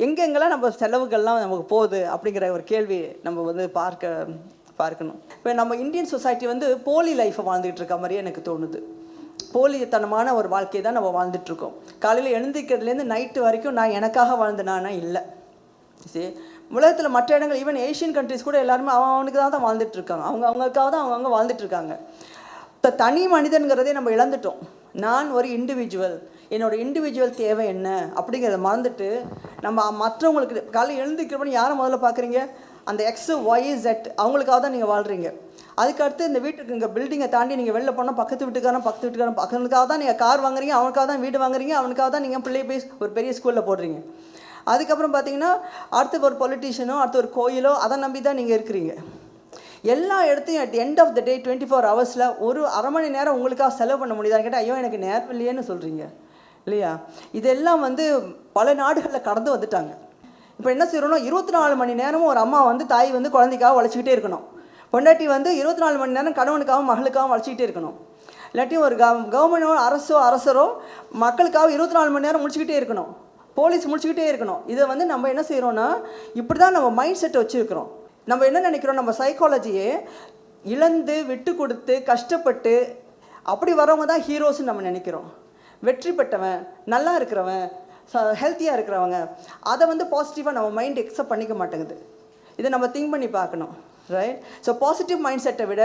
எங்கெங்கெல்லாம் நம்ம செலவுகள்லாம் நமக்கு போகுது அப்படிங்கிற ஒரு கேள்வி நம்ம வந்து பார்க்கணும். இப்போ நம்ம இந்தியன் சொசைட்டி வந்து போலி லைஃப்பை வாழ்ந்துகிட்டு இருக்க மாதிரியே எனக்கு தோணுது. போலித்தனமான ஒரு வாழ்க்கையை தான் நம்ம வாழ்ந்துட்டுருக்கோம். காலையில் எழுந்திக்கிறதுலேருந்து நைட்டு வரைக்கும் நான் எனக்காக வாழ்ந்தேனா இல்லை. சரி, உலகத்தில் மற்ற இடங்கள் ஈவன் ஏஷியன் கண்ட்ரிஸ் கூட எல்லாருமே அவனுக்கு தான் வாழ்ந்துட்டுருக்காங்க. அவங்களுக்காக தான் அவங்கவுங்க வாழ்ந்துட்டுருக்காங்க. இப்போ தனி மனிதன்கிறதே நம்ம இழந்துட்டோம். நான் ஒரு இண்டிவிஜுவல், என்னோடய இண்டிவிஜுவல் தேவை என்ன அப்படிங்கிறத மறந்துட்டு நம்ம மற்றவங்களுக்கு காலையில் எழுந்திருக்கிறப்ப யாரை முதல்ல பார்க்குறீங்க? அந்த எக்ஸ் ஒய் ஜெட் அவங்களுக்காக தான் நீங்கள் வாழ்கிறீங்க. அதுக்கடுத்து இந்த வீட்டுக்கு இங்கே பில்டிங்கை தாண்டி நீங்கள் வெளில போனால் பக்கத்து வீட்டுக்காரன் அவனுக்காக தான் நீங்கள் கார் வாங்குறீங்க, அவனுக்காக தான் வீடு வாங்குறீங்க, அவனுக்காக தான் நீங்கள் பிள்ளைய போய் ஒரு பெரிய ஸ்கூலில் போடுறீங்க. அதுக்கப்புறம் பார்த்தீங்கன்னா அடுத்து ஒரு பொலிட்டீஷியனோ அடுத்து ஒரு கோயிலோ அதை நம்பி தான் நீங்கள் இருக்கிறீங்க. எல்லா இடத்தையும் அட் எண்ட் ஆஃப் த டே 24 ஹவர்ஸில் ஒரு அரை மணி நேரம் உங்களுக்காக செலவு பண்ண முடியுதான்னு கேட்டால் ஐயோ எனக்கு நேரம் இல்லையேன்னு சொல்கிறீங்க இல்லையா? இதெல்லாம் வந்து பல நாடுகளில் கடந்து வந்துட்டாங்க. இப்போ என்ன செய்யறோம்னா 24 மணி நேரமும் ஒரு அம்மா வந்து தாய் வந்து குழந்தைக்காக உழைச்சிக்கிட்டே இருக்கணும். பொண்டாட்டி வந்து 24 மணி நேரம் கணவனுக்காகவும் மகளுக்காகவும் உழைச்சிக்கிட்டே இருக்கணும். இல்லாட்டி ஒரு கவர்மெண்டோ அரசரோ மக்களுக்காக 24 மணி நேரம் முடிச்சுக்கிட்டே இருக்கணும். போலீஸ் முடிச்சுக்கிட்டே இருக்கணும். இதை வந்து நம்ம என்ன செய்கிறோன்னா இப்படி தான் நம்ம மைண்ட் செட்டை வச்சுருக்கிறோம். நம்ம என்ன நினைக்கிறோம்? நம்ம சைக்காலஜியே இழந்து விட்டு கொடுத்து கஷ்டப்பட்டு அப்படி வரவங்க தான் ஹீரோஸ்ன்னு நம்ம நினைக்கிறோம். வெற்றி பெற்றவன், நல்லா இருக்கிறவன், ஹெல்த்தியாக இருக்கிறவங்க, அதை வந்து பாசிட்டிவாக நம்ம மைண்ட் எக்ஸப்ட் பண்ணிக்க மாட்டேங்குது. இதை நம்ம திங்க் பண்ணி பார்க்கணும், ரைட்? ஸோ பாசிட்டிவ் மைண்ட் செட்டை விட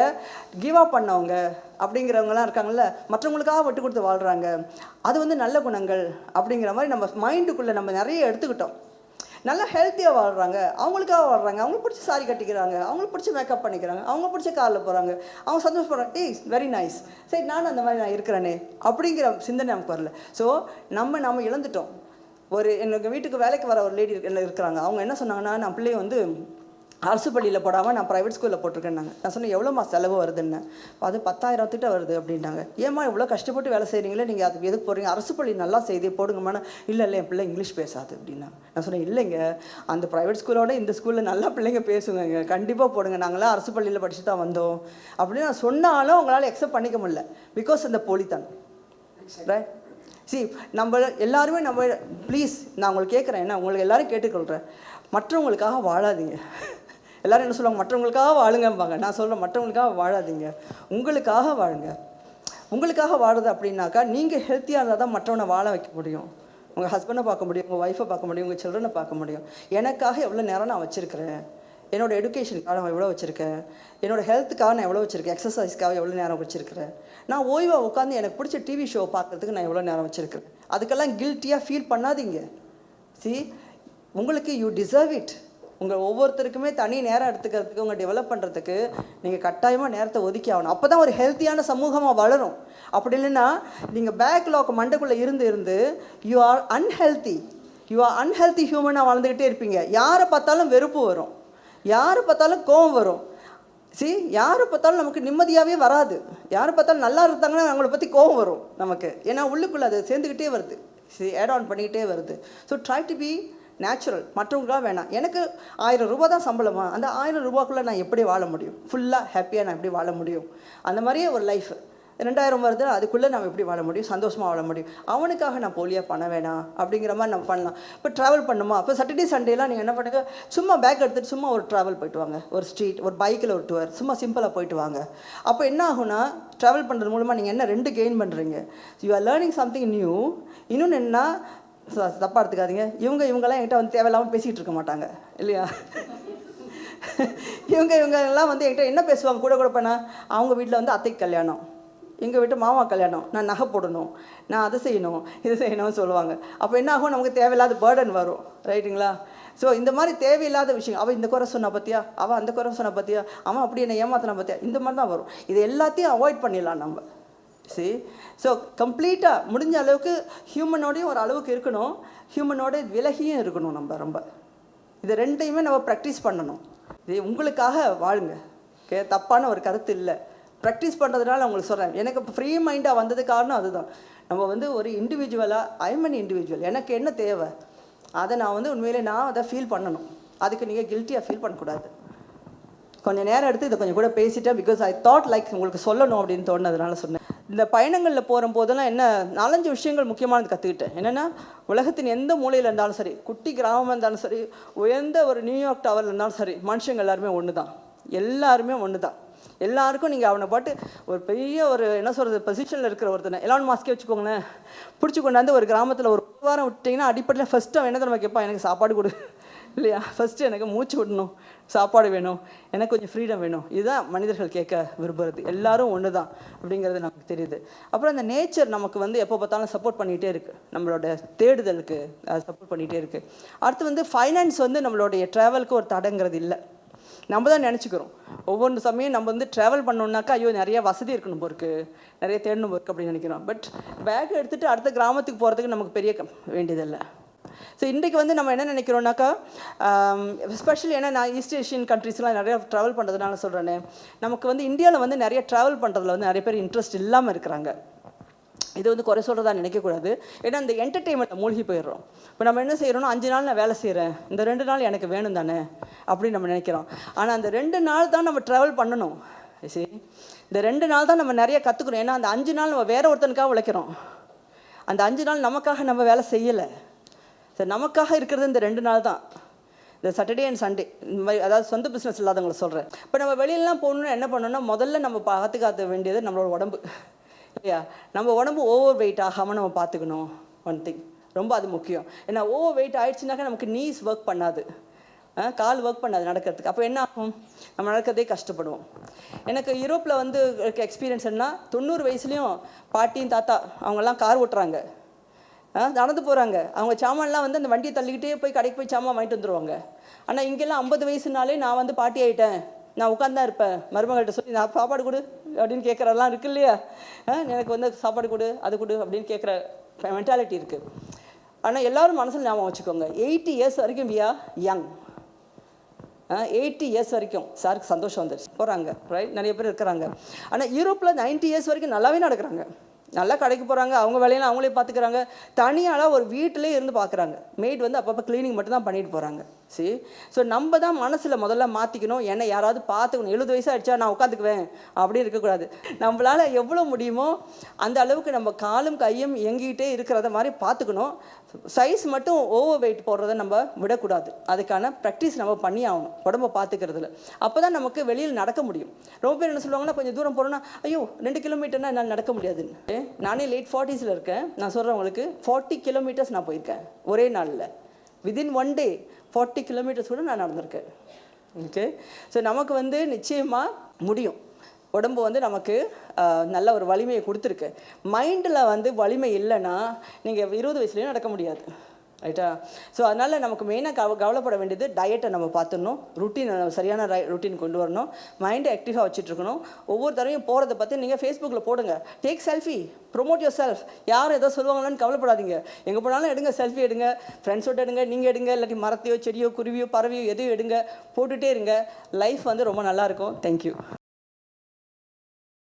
கிவ் அப் பண்ணவங்க அப்படிங்கிறவங்கலாம் இருக்காங்கல்ல, மற்றவங்களுக்காக விட்டு கொடுத்து வாழ்கிறாங்க, அது வந்து நல்ல குணங்கள் அப்படிங்கிற மாதிரி நம்ம மைண்டுக்குள்ளே நம்ம நிறைய எடுத்துக்கிட்டோம். நல்லா ஹெல்த்தியாக வாழ்கிறாங்க, அவங்களுக்காக வாழ்கிறாங்க, அவங்களுக்கு பிடிச்ச சாரி கட்டிக்கிறாங்க, அவங்களுக்கு பிடிச்ச மேக்கப் பண்ணிக்கிறாங்க, அவங்க பிடிச்ச காரில் போகிறாங்க, அவங்க சந்தோஷப்படுறாங்க. வெரி நைஸ், சரி நானும் அந்த மாதிரி நான் இருக்கிறேனே அப்படிங்கிற சிந்தனை நமக்கு வரல. ஸோ நம்ம இழந்துட்டோம். எங்கள் வீட்டுக்கு வேலைக்கு வர ஒரு லேடி இருக்கிறாங்க. அவங்க என்ன சொன்னாங்கன்னா, நான் பிள்ளைய வந்து அரசு பள்ளியில் போடாமல் நான் ப்ரைவேட் ஸ்கூலில் போட்டிருக்கேன்னாங்க. நான் சொன்னேன் எவ்வளோமா செலவு வருதுன்னு. அது 10,000 திட்ட வருது அப்படின்னாங்க. ஏமா இவ்வளோ கஷ்டப்பட்டு வேலை செய்கிறீங்களே, நீங்கள் அதுக்கு எதுக்கு போகிறீங்க? அரசு பள்ளி நல்லா செய்தி போடுங்கம்மா. இல்லை என் பிள்ளை இங்கிலீஷ் பேசாது அப்படின்னாங்க. நான் சொன்னேன் இல்லைங்க, அந்த ப்ரைவேட் ஸ்கூலோட இந்த ஸ்கூலில் நல்லா பிள்ளைங்க பேசுங்க, கண்டிப்பாக போடுங்க, நாங்களாம் அரசு பள்ளியில் படித்து தான் வந்தோம் அப்படின்னு நான் சொன்னாலும் அவங்களால அக்செப்ட் பண்ணிக்க முடியல. பிகாஸ் அந்த போலித்தான், ரைட்? நம்ம எல்லாருமே ப்ளீஸ் நான் உங்களுக்கு கேட்குறேன், என்ன உங்களுக்கு எல்லோரும் கேட்டுக்கொள்கிறேன், மற்றவங்களுக்காக வாழாதீங்க. எல்லோரும் என்ன சொல்லுவாங்க? மற்றவங்களுக்காக வாழுங்கம்பாங்க. நான் சொல்கிறேன் மற்றவங்களுக்காக வாழாதீங்க, உங்களுக்காக வாழுங்க. உங்களுக்காக வாழுது அப்படின்னாக்கா நீங்கள் ஹெல்த்தியாக இருந்தால் தான் மற்றவனை வாழ வைக்க முடியும். உங்கள் ஹஸ்பண்டை பார்க்க முடியும், உங்கள் ஒய்ஃபை பார்க்க முடியும், உங்கள் சில்ட்ரனை பார்க்க முடியும். எனக்காக எவ்வளோ நேரம் நான் வச்சுருக்கிறேன், என்னோடய எடுகேஷனுக்காக நான் எவ்வளோ வச்சுருக்கேன், என்னோடய ஹெல்த்துக்காக நான் எவ்வளோ வச்சுருக்கேன், எக்ஸசைஸ்க்காக எவ்வளோ நேரம் வச்சுருக்கிறேன், நான் ஓய்வாக உட்காந்து எனக்கு பிடிச்ச டிவி ஷோ பார்க்குறதுக்கு நான் எவ்வளோ நேரம் வச்சுருக்கிறேன். அதுக்கெல்லாம் கில்ட்டியாக ஃபீல் பண்ணாதீங்க. உங்களுக்கு யூ டிசர்வ் இட். உங்கள் ஒவ்வொருத்தருக்குமே தனி நேரம் எடுத்துக்கிறதுக்கு, உங்கள் டெவலப் பண்ணுறதுக்கு நீங்கள் கட்டாயமாக நேரத்தை ஒதுக்கி ஆகணும். அப்போ தான் ஒரு ஹெல்த்தியான சமூகமாக வளரும். அப்படி இல்லைன்னா நீங்கள் பேக்லாக் மண்டைக்குள்ளே இருந்து யூ ஆர் அன்ஹெல்த்தி ஹியூமனாக வாழ்ந்துக்கிட்டே இருப்பீங்க. யாரை பார்த்தாலும் வெறுப்பு வரும், யாரை பார்த்தாலும் கோபம் வரும். யாரை பார்த்தாலும் நமக்கு நிம்மதியாகவே வராது. யாரை பார்த்தாலும் நல்லா இருந்தாங்கன்னா அவங்கள பற்றி கோபம் வரும் நமக்கு. ஏன்னா உள்ளுக்குள்ளே அது சேர்ந்துக்கிட்டே வருது, ஆட் ஆன் பண்ணிக்கிட்டே வருது. So try to be natural. மற்றவங்களுக்காக வேணாம். எனக்கு 1000 ரூபா தான் சம்பளமா, அந்த 1000 ரூபாக்குள்ளே நான் எப்படி வாழ முடியும்? ஃபுல்லாக ஹாப்பியாக நான் எப்படி வாழ முடியும்? அந்த மாதிரியே ஒரு லைஃப் 2000 வருது, அதுக்குள்ளே நம்ம எப்படி வாழ முடியும்? சந்தோஷமாக வாழ முடியும். அவனுக்காக நான் போலியாக பண்ண வேணாம் அப்படிங்கிற மாதிரி நம்ம பண்ணலாம். இப்போ ட்ராவல் பண்ணுமா, இப்போ சாட்டர்டே சண்டேலாம் நீங்கள் என்ன பண்ணுங்க, சும்மா பேக் எடுத்துகிட்டு சும்மா ஒரு ட்ராவல் போயிட்டு வாங்க, ஒரு ஸ்ட்ரீட், ஒரு பைக்கில் ஒரு டூர், சும்மா சிம்பிளாக போயிட்டு வாங்க. அப்போ என்ன ஆகுனா, ட்ராவல் பண்ணுறது மூலமாக நீங்கள் என்ன 2 கெயின் பண்ணுறீங்க. You are learning something new. இன்னொன்று என்ன, தப்பாக எடுத்துக்காதீங்க, இவங்கெல்லாம் என்கிட்ட வந்து தேவையில்லாமல் பேசிகிட்டு இருக்க மாட்டாங்க இல்லையா? இவங்கெல்லாம் வந்து என்கிட்ட என்ன பேசுவாங்க கூட பண்ணா, அவங்க வீட்டில் வந்து அத்தைக்கு கல்யாணம், எங்கள் வீட்டு மாமா கல்யாணம், நான் நகை போடணும், நான் அதை செய்யணும் இது செய்யணும்னு சொல்லுவாங்க. அப்போ என்ன ஆகும், நமக்கு தேவையில்லாத பேர்டன் வரும், ரைட்டுங்களா? ஸோ இந்த மாதிரி தேவையில்லாத விஷயம், அவள் இந்த குறை சொன்ன பற்றியா, அவள் அந்த குறை சொன்ன பற்றியா, அவன் அப்படி என்னை ஏமாத்தின பற்றியா, இந்த மாதிரி தான் வரும். இது எல்லாத்தையும் அவாய்ட் பண்ணிடலாம் நம்ம. ஸோ கம்ப்ளீட்டாக முடிஞ்ச அளவுக்கு ஹியூமனோடையும் ஒரு அளவுக்கு இருக்கணும், ஹியூமனோட விலகியும் இருக்கணும். நம்ம ரொம்ப இது 2யுமே நம்ம ப்ராக்டிஸ் பண்ணணும். இது உங்களுக்காக வாழுங்க, தப்பான ஒரு கருத்து இல்லை. ப்ராக்டிஸ் பண்ணுறதுனால உங்களுக்கு சொல்கிறேன், எனக்கு இப்போ ஃப்ரீ மைண்டாக வந்தது காரணம் அதுதான். நம்ம வந்து ஒரு இண்டிவிஜுவலாக, ஐம் அன் இண்டிவிஜுவல், எனக்கு என்ன தேவை அதை நான் வந்து உண்மையிலே நான் அதை ஃபீல் பண்ணணும். அதுக்கு நீங்கள் கில்ட்டியாக ஃபீல் பண்ணக்கூடாது. கொஞ்சம் நேரம் எடுத்து இதை கொஞ்சம் கூட பேசிட்டேன், பிகாஸ் ஐ தாட் லைக் உங்களுக்கு சொல்லணும் அப்படின்னு தோணுனதுனால சொன்னேன். இந்த பயணங்களில் போதெல்லாம் என்ன 4-5 விஷயங்கள் முக்கியமானது கற்றுக்கிட்டேன். என்னென்னா, உலகத்தின் எந்த மூலையில் இருந்தாலும் சரி, குட்டி கிராமம் இருந்தாலும் சரி, உயர்ந்த ஒரு நியூயார்க் டவரில் இருந்தாலும் சரி, மனுஷங்க எல்லாருமே ஒன்று தான். எல்லாருமே ஒன்று தான். எல்லாருக்கும் நீங்கள் அவனை பாட்டு ஒரு பெரிய ஒரு என்ன சொல்கிறது பொசிஷனில் இருக்கிற ஒருத்தனை எலான் மாஸ்கே வச்சுக்கோங்களேன், பிடிச்சி கொண்டாந்து ஒரு கிராமத்தில் ஒரு வாரம் விட்டிங்கன்னா அடிப்படையில் ஃபஸ்ட்டு அவன் என்ன தெரியுமா கேட்பான், எனக்கு சாப்பாடு கொடு இல்லையா, ஃபஸ்ட்டு எனக்கு மூச்சு விடணும், சாப்பாடு வேணும், எனக்கு கொஞ்சம் ஃப்ரீடம் வேணும். இதுதான் மனிதர்கள் கேட்க விரும்புகிறது. எல்லாரும் ஒன்று தான் அப்படிங்கிறது நமக்கு தெரியுது. அப்புறம் அந்த நேச்சர் நமக்கு வந்து எப்போ பார்த்தாலும் சப்போர்ட் பண்ணிகிட்டே இருக்குது, நம்மளோட தேடுதலுக்கு சப்போர்ட் பண்ணிகிட்டே இருக்குது. அடுத்து வந்து ஃபைனான்ஸ் வந்து நம்மளுடைய ட்ராவலுக்கு ஒரு தடங்கிறது இல்லை. நம்ம தான் நினச்சிக்கிறோம் ஒவ்வொரு சமயம் நம்ம வந்து ட்ராவல் பண்ணோம்னாக்கா ஐயோ நிறைய வசதி இருக்கணும் போருக்கு, நிறைய தேடணும் போருக்கு அப்படின்னு நினைக்கிறோம். பட் பேக் எடுத்துகிட்டு அடுத்த கிராமத்துக்கு போகிறதுக்கு நமக்கு பெரிய வேண்டியதில்லை. ஸோ இன்றைக்கு வந்து நம்ம என்ன நினைக்கிறோம்னாக்கா, எஸ்பெஷலி ஏன்னா நான் ஈஸ்ட் ஏஷியன் கண்ட்ரீஸ்லாம் நிறையா ட்ராவல் பண்ணுறதுனால சொல்கிறேனே, நமக்கு வந்து இந்தியாவில் வந்து நிறைய ட்ராவல் பண்ணுறதுல வந்து நிறைய பேர் இன்ட்ரெஸ்ட் இல்லாமல் இருக்கிறாங்க. இது வந்து குறை சொல்கிறதா நினைக்கக்கூடாது. ஏன்னா இந்த என்டர்டெயின்மெண்ட்டை மூழ்கி போயிடுறோம். இப்போ நம்ம என்ன செய்கிறோம்னா 5 நாள் நான் வேலை செய்கிறேன், இந்த 2 நாள் எனக்கு வேணும் தானே அப்படின்னு நம்ம நினைக்கிறோம். ஆனால் அந்த 2 நாள் தான் நம்ம ட்ராவல் பண்ணணும். சரி, இந்த 2 நாள் தான் நம்ம நிறைய கற்றுக்கணும். ஏன்னா அந்த 5 நாள் நம்ம வேற ஒருத்தனுக்காக உழைக்கிறோம், அந்த 5 நாள் நமக்காக நம்ம வேலை செய்யலை. சரி, நமக்காக இருக்கிறது இந்த 2 நாள் தான், இந்த சாட்டர்டே அண்ட் சண்டே. இந்த மாதிரி அதாவது சொந்த பிஸ்னஸ் இல்லாதவங்களை சொல்கிறேன். இப்போ நம்ம வெளியிலலாம் போகணுன்னு என்ன பண்ணணும்னா, முதல்ல நம்ம பாதுகாக்க வேண்டியது நம்மளோட உடம்பு இல்லையா. நம்ம உடம்பு ஓவர் வெயிட் ஆகாமல் நம்ம பார்த்துக்கணும். ஒன் திங் ரொம்ப அது முக்கியம். ஏன்னா ஓவர் வெயிட் ஆகிடுச்சுனாக்கா நமக்கு நீஸ் ஒர்க் பண்ணாது, கால் ஒர்க் பண்ணாது நடக்கிறதுக்கு. அப்போ என்ன ஆகும், நம்ம நடக்கிறதே கஷ்டப்படுவோம். எனக்கு யூரோப்பில் வந்து இருக்க எக்ஸ்பீரியன்ஸ் என்ன, 90 வயசுலேயும் பாட்டியும் தாத்தா அவங்கெல்லாம் கார் ஓட்டுறாங்க, நடந்து போகிறாங்க. அவங்க சாமான்லாம் வந்து அந்த வண்டியை தள்ளிக்கிட்டே போய் கடைக்கு போய் சாமான் வாங்கிட்டு வந்துடுவாங்க. ஆனால் இங்கெல்லாம் 50 வயசுனாலே நான் வந்து பாட்டி ஆகிட்டேன், நான் உட்காந்தான் இருப்பேன், மருமகள்கிட்ட சொல்லி நான் சாப்பாடு கொடு அப்படின்னு கேட்குறதெல்லாம் இருக்கு இல்லையா. எனக்கு வந்து சாப்பாடு கொடு அது கொடு அப்படின்னு கேட்குற மென்டாலிட்டி இருக்குது. ஆனால் எல்லோரும் மனசில் ஞாபகம் வச்சுக்கோங்க, 80 இயர்ஸ் வரைக்கும் வி ஆர் யங். 80 இயர்ஸ் வரைக்கும் சாருக்கு சந்தோஷம் வந்துடுச்சு, போகிறாங்க ரைட், நிறைய பேர் இருக்கிறாங்க. ஆனால் யூரோப்பில் 90 இயர்ஸ் வரைக்கும் நல்லாவே நடக்கிறாங்க, நல்லா கடைக்கு போகிறாங்க, அவங்க வேலையெல்லாம் அவங்களே பார்த்துக்கிறாங்க, தனியால் ஒரு வீட்டிலே இருந்து பார்க்குறாங்க. மெய்ட் வந்து அப்பப்போ க்ளீனிங் மட்டும் தான் பண்ணிட்டு போகிறாங்க. சரி, ஸோ நம்ம தான் மனசில் முதல்ல மாற்றிக்கணும். ஏன்னா யாராவது பார்த்துக்கணும். 70 வயசு ஆகிடுச்சா நான் உட்காந்துக்குவேன் அப்படின்னு இருக்கக்கூடாது. நம்மளால் எவ்வளோ முடியுமோ அந்த அளவுக்கு நம்ம காலும் கையும் இயங்கிக்கிட்டே இருக்கிறத மாதிரி பார்த்துக்கணும். சைஸ் மட்டும் ஓவர் வெயிட் போடுறத நம்ம விடக்கூடாது. அதுக்கான ப்ராக்டிஸ் நம்ம பண்ணி ஆகணும் உடம்பை பார்த்துக்கிறதுல. அப்போ தான் நமக்கு வெளியில் நடக்க முடியும். ரொம்ப பேர் என்ன சொல்லுவாங்கன்னா, கொஞ்சம் தூரம் போகிறோன்னா ஐயோ 2 கிலோமீட்டர்னா என்னால் நடக்க முடியாதுன்னு. நானே லேட் 40s இருக்கேன். நான் சொல்கிறேன் உங்களுக்கு, 40 கிலோமீட்டர்ஸ் நான் போயிருக்கேன் ஒரே நாளில். வித்தின் 1 டே 40 கிலோமீட்டர்ஸ் கூட நான் நடந்திருக்கேன். ஓகே, ஸோ நமக்கு வந்து நிச்சயமாக முடியும். உடம்பு வந்து நமக்கு நல்ல ஒரு வலிமையை கொடுத்துருக்கு. மைண்டில் வந்து வலிமை இல்லைன்னா நீங்கள் 20 வயசுலேயும் நடக்க முடியாது, ரைட்டா. ஸோ அதனால் நமக்கு மெயினாக கவலைப்பட வேண்டியது டயட்டை நம்ம பார்த்துடணும், ருட்டீன் சரியான ருட்டீன் கொண்டு வரணும், மைண்டை ஆக்டிவாக வச்சுட்ருக்கணும். ஒவ்வொரு தடவையும் போகிறத பற்றி நீங்கள் ஃபேஸ்புக்கில் போடுங்க, take selfie, promote your self. யார் ஏதோ சொல்லுவாங்களான்னு கவலைப்படாதீங்க, எங்கே போனாலும் எடுங்க, செல்ஃபி எடுங்க, ஃப்ரெண்ட்ஸோடு எடுங்க, நீங்கள் எடுங்க, இல்லாட்டி மரத்தையோ செடியோ குருவியோ பறவையோ எதையோ எடுங்க, போட்டுகிட்டே இருங்க. லைஃப் வந்து ரொம்ப நல்லாயிருக்கும். தேங்க்யூ.